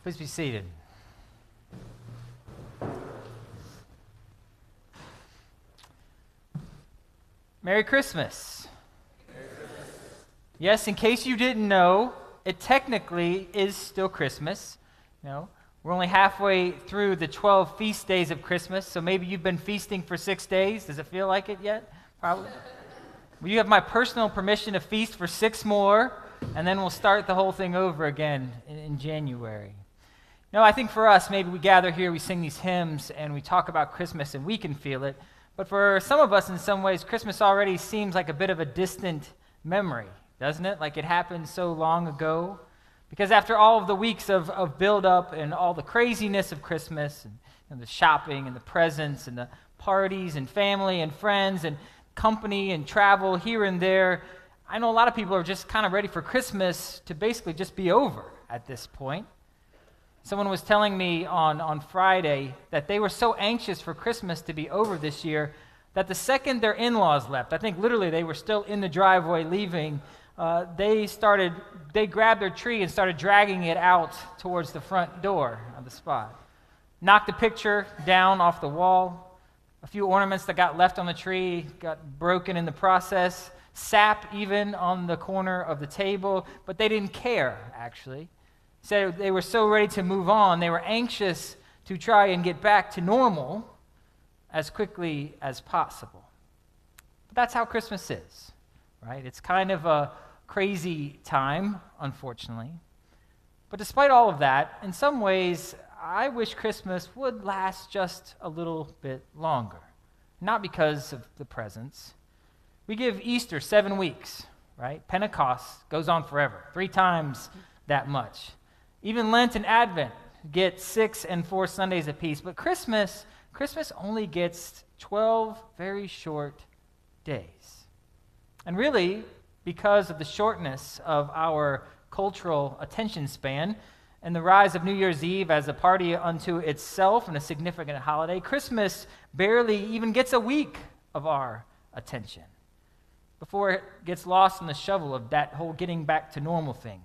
Please be seated. Merry Christmas. Merry Christmas. Yes, in case you didn't know, it technically is still Christmas. We're only halfway through the 12 feast days of Christmas, so maybe you've been feasting for 6 days. Does it feel like it yet? Probably. Well, you have my personal permission to feast for 6 more, and then we'll start the whole thing over again in January. I think for us, maybe we gather here, we sing these hymns, and we talk about Christmas, and we can feel it. But for some of us, in some ways, Christmas already seems like a bit of a distant memory, doesn't it? Like it happened so long ago. Because after all of the weeks of build-up and all the craziness of Christmas, and the shopping and the presents and the parties and family and friends and company and travel here and there, I know a lot of people are just kind of ready for Christmas to basically just be over at this point. Someone was telling me on Friday that they were so anxious for Christmas to be over this year that the second their in-laws left, I think literally they were still in the driveway leaving, they grabbed their tree and started dragging it out towards the front door of the spot. Knocked the picture down off the wall. A few ornaments that got left on the tree got broken in the process. Sap even on the corner of the table, but they didn't care, actually. Said they were so ready to move on, they were anxious to try and get back to normal as quickly as possible. But that's how Christmas is, right? It's kind of a crazy time, unfortunately. But despite all of that, in some ways, I wish Christmas would last just a little bit longer. Not because of the presents. We give Easter 7 weeks, right? Pentecost goes on forever, 3 times that much. Even Lent and Advent get 6 and 4 Sundays apiece. But Christmas only gets 12 very short days. And really, because of the shortness of our cultural attention span and the rise of New Year's Eve as a party unto itself and a significant holiday, Christmas barely even gets a week of our attention before it gets lost in the shovel of that whole getting back to normal thing.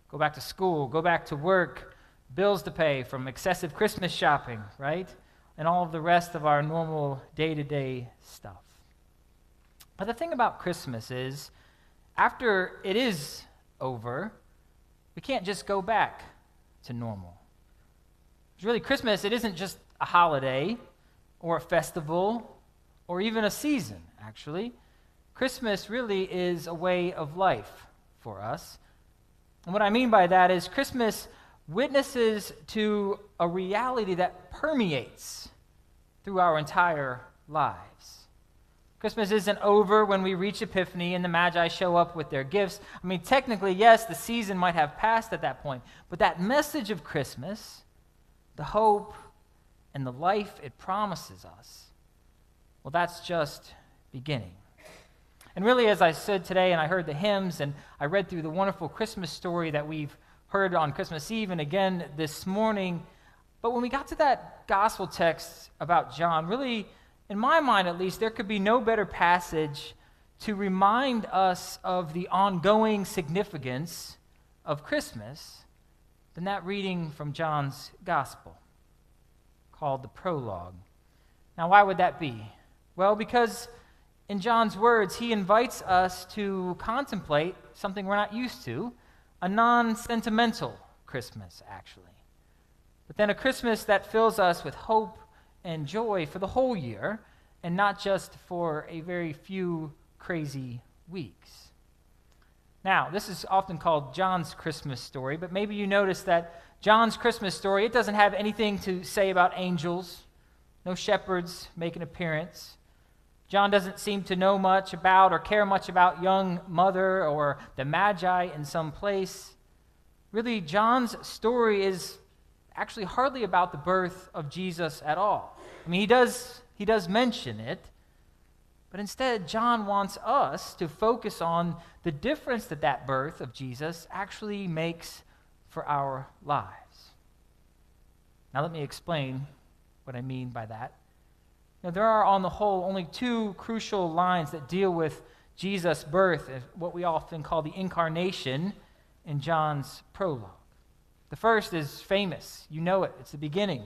Go back to school, go back to work, bills to pay from excessive Christmas shopping, right? And all of the rest of our normal day-to-day stuff. But the thing about Christmas is, after it is over, we can't just go back to normal. Really, Christmas, it isn't just a holiday or a festival or even a season, actually. Christmas really is a way of life for us. And what I mean by that is Christmas witnesses to a reality that permeates through our entire lives. Christmas isn't over when we reach Epiphany and the magi show up with their gifts. I mean, technically, yes, the season might have passed at that point, but that message of Christmas, the hope and the life it promises us, well, that's just beginning. And really, as I said today, and I heard the hymns, and I read through the wonderful Christmas story that we've heard on Christmas Eve and again this morning, but when we got to that gospel text about John, really, in my mind at least, there could be no better passage to remind us of the ongoing significance of Christmas than that reading from John's gospel called the prologue. Now, why would that be? Well, because in John's words, he invites us to contemplate something we're not used to, a non-sentimental Christmas, actually. But then a Christmas that fills us with hope and joy for the whole year, and not just for a very few crazy weeks. Now, this is often called John's Christmas story, but maybe you notice that John's Christmas story, it doesn't have anything to say about angels, no shepherds make an appearance. John doesn't seem to know much about or care much about young mother or the magi in some place. Really, John's story is actually hardly about the birth of Jesus at all. I mean, he does mention it, but instead, John wants us to focus on the difference that birth of Jesus actually makes for our lives. Now, let me explain what I mean by that. Now, there are, on the whole, only 2 crucial lines that deal with Jesus' birth, what we often call the incarnation in John's prologue. The The first is famous. You know it. It's the beginning.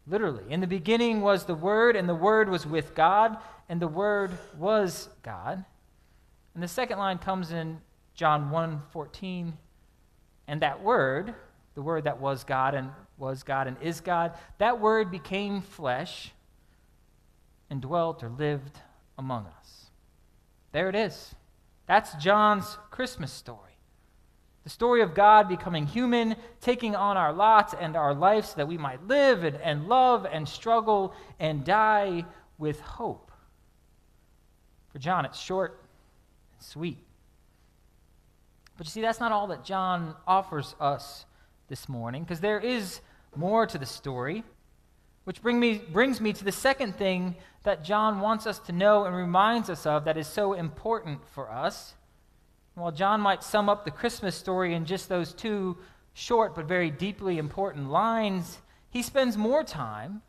Literally. In the beginning was the Word, and the Word was with God, and the Word was God. And the second line comes in John 1:14. And that Word, the Word that was God and is God, that Word became flesh and dwelt or lived among us. There it is. That's John's Christmas story. The story of God becoming human, taking on our lot and our life so that we might live and love and struggle and die with hope. For John, it's short and sweet. But you see, that's not all that John offers us this morning, because there is more to the story, which brings me to the second thing that John wants us to know and reminds us of that is so important for us. While John might sum up the Christmas story in just those two short but very deeply important lines, he spends more time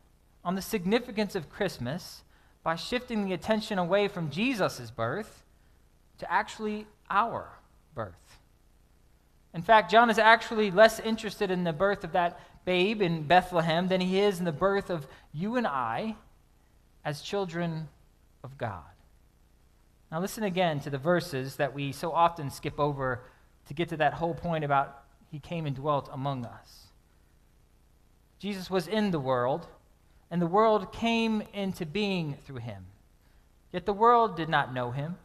on the significance of Christmas by shifting the attention away from Jesus' birth to actually our birth. In fact, John is actually less interested in the birth of that babe in Bethlehem than he is in the birth of you and I as children of God. Now listen again to the verses that we so often skip over to get to that whole point about he came and dwelt among us. Jesus was in the world, and the world came into being through him. Yet the world did not know him.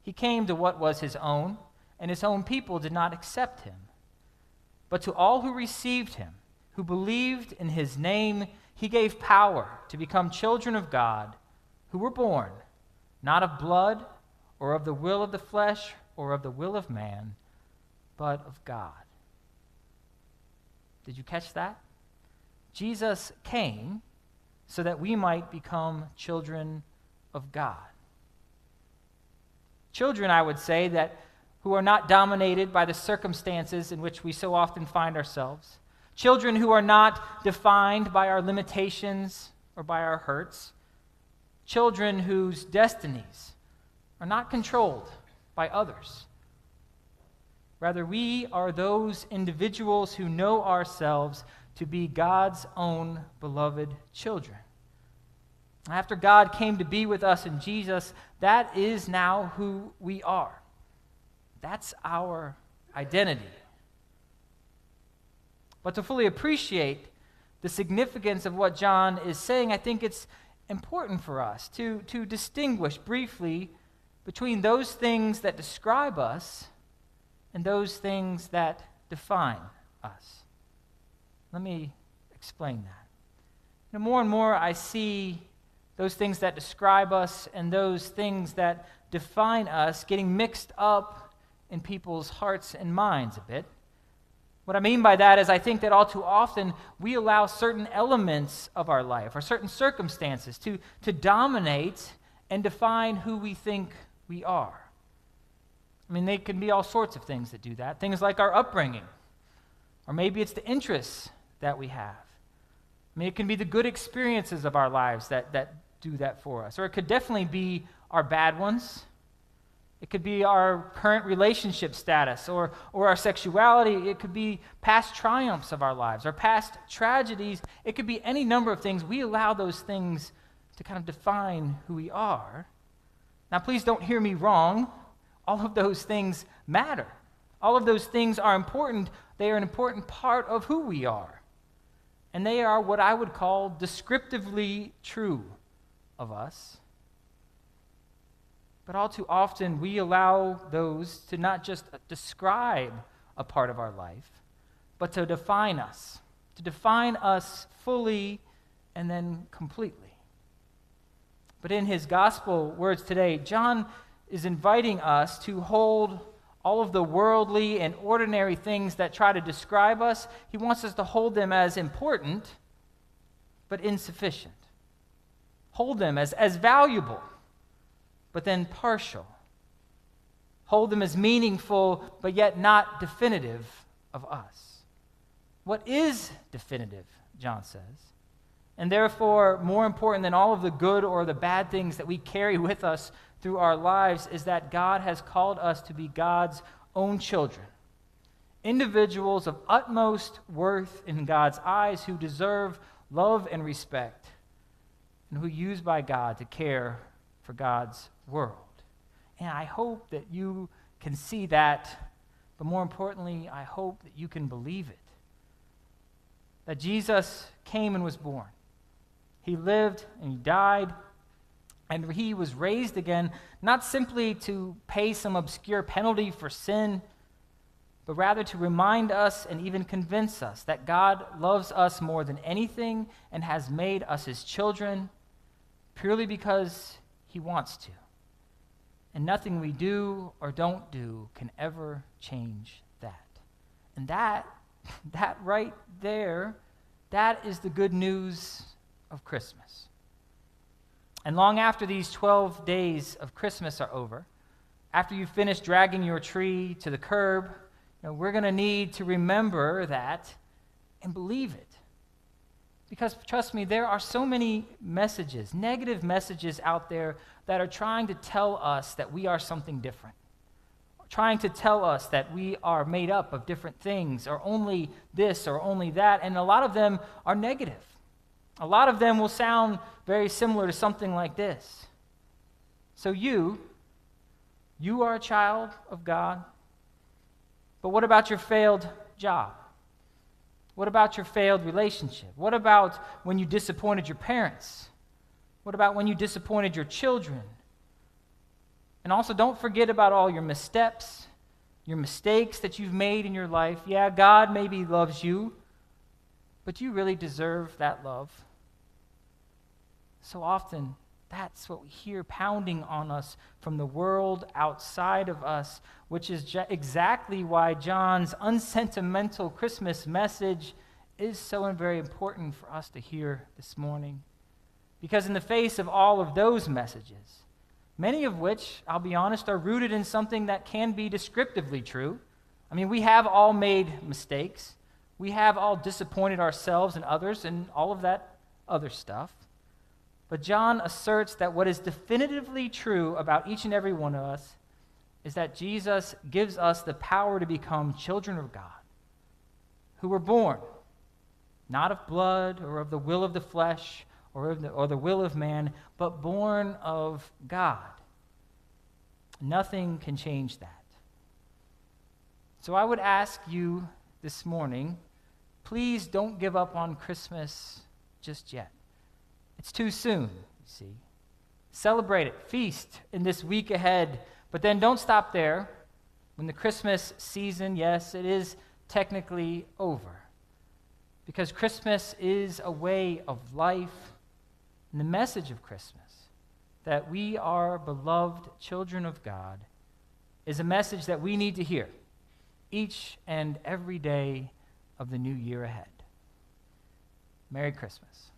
He came to what was his own, and his own people did not accept him. But to all who received him, who believed in his name, he gave power to become children of God, who were born not of blood, or of the will of the flesh, or of the will of man, but of God. Did you catch that? Jesus came so that we might become children of God. Children, I would say, that who are not dominated by the circumstances in which we so often find ourselves. Children who are not defined by our limitations or by our hurts. Children whose destinies are not controlled by others. Rather, we are those individuals who know ourselves to be God's own beloved children. After God came to be with us in Jesus, that is now who we are. That's our identity. But to fully appreciate the significance of what John is saying, I think it's important for us to distinguish briefly between those things that describe us and those things that define us. Let me explain that. More and more I see those things that describe us and those things that define us getting mixed up in people's hearts and minds a bit. What I mean by that is I think that all too often we allow certain elements of our life or certain circumstances to dominate and define who we think we are. I mean, they can be all sorts of things that do that. Things like our upbringing, or maybe it's the interests that we have. I mean, it can be the good experiences of our lives that do that for us. Or it could definitely be our bad ones. It could be our current relationship status or our sexuality. It could be past triumphs of our lives or past tragedies. It could be any number of things. We allow those things to kind of define who we are. Now, please don't hear me wrong. All of those things matter. All of those things are important. They are an important part of who we are. And they are what I would call descriptively true of us. But all too often, we allow those to not just describe a part of our life, but to define us fully and then completely. But in his gospel words today, John is inviting us to hold all of the worldly and ordinary things that try to describe us. He wants us to hold them as important, but insufficient. Hold them as valuable, but then partial. Hold them as meaningful, but yet not definitive of us. What is definitive, John says, and therefore more important than all of the good or the bad things that we carry with us through our lives, is that God has called us to be God's own children. individuals of utmost worth in God's eyes who deserve love and respect, and who are used by God to care for God's world. And I hope that you can see that, but more importantly, I hope that you can believe it. That Jesus came and was born. He lived and he died, and he was raised again, not simply to pay some obscure penalty for sin, but rather to remind us and even convince us that God loves us more than anything and has made us his children purely because he wants to. And nothing we do or don't do can ever change that. And that right there, that is the good news of Christmas. And long after these 12 days of Christmas are over, after you finish dragging your tree to the curb, we're going to need to remember that and believe it. Because trust me, there are so many messages, negative messages out there that are trying to tell us that we are something different, trying to tell us that we are made up of different things, or only this or only that, and a lot of them are negative. A lot of them will sound very similar to something like this. So you are a child of God, but what about your failed job? What about your failed relationship? What about when you disappointed your parents? What about when you disappointed your children? And also, don't forget about all your missteps, your mistakes that you've made in your life. Yeah, God maybe loves you, but do you really deserve that love? So often, that's what we hear pounding on us from the world outside of us, which is exactly why John's unsentimental Christmas message is so very important for us to hear this morning. Because in the face of all of those messages, many of which, I'll be honest, are rooted in something that can be descriptively true. I mean, we have all made mistakes. We have all disappointed ourselves and others and all of that other stuff. But John asserts that what is definitively true about each and every one of us is that Jesus gives us the power to become children of God, who were born, not of blood or of the will of the flesh or the will of man, but born of God. Nothing can change that. So I would ask you this morning, please don't give up on Christmas just yet. It's too soon, you see. Celebrate it, feast in this week ahead, but then don't stop there. When the Christmas season, yes, it is technically over, because Christmas is a way of life, and the message of Christmas, that we are beloved children of God, is a message that we need to hear each and every day of the new year ahead. Merry Christmas.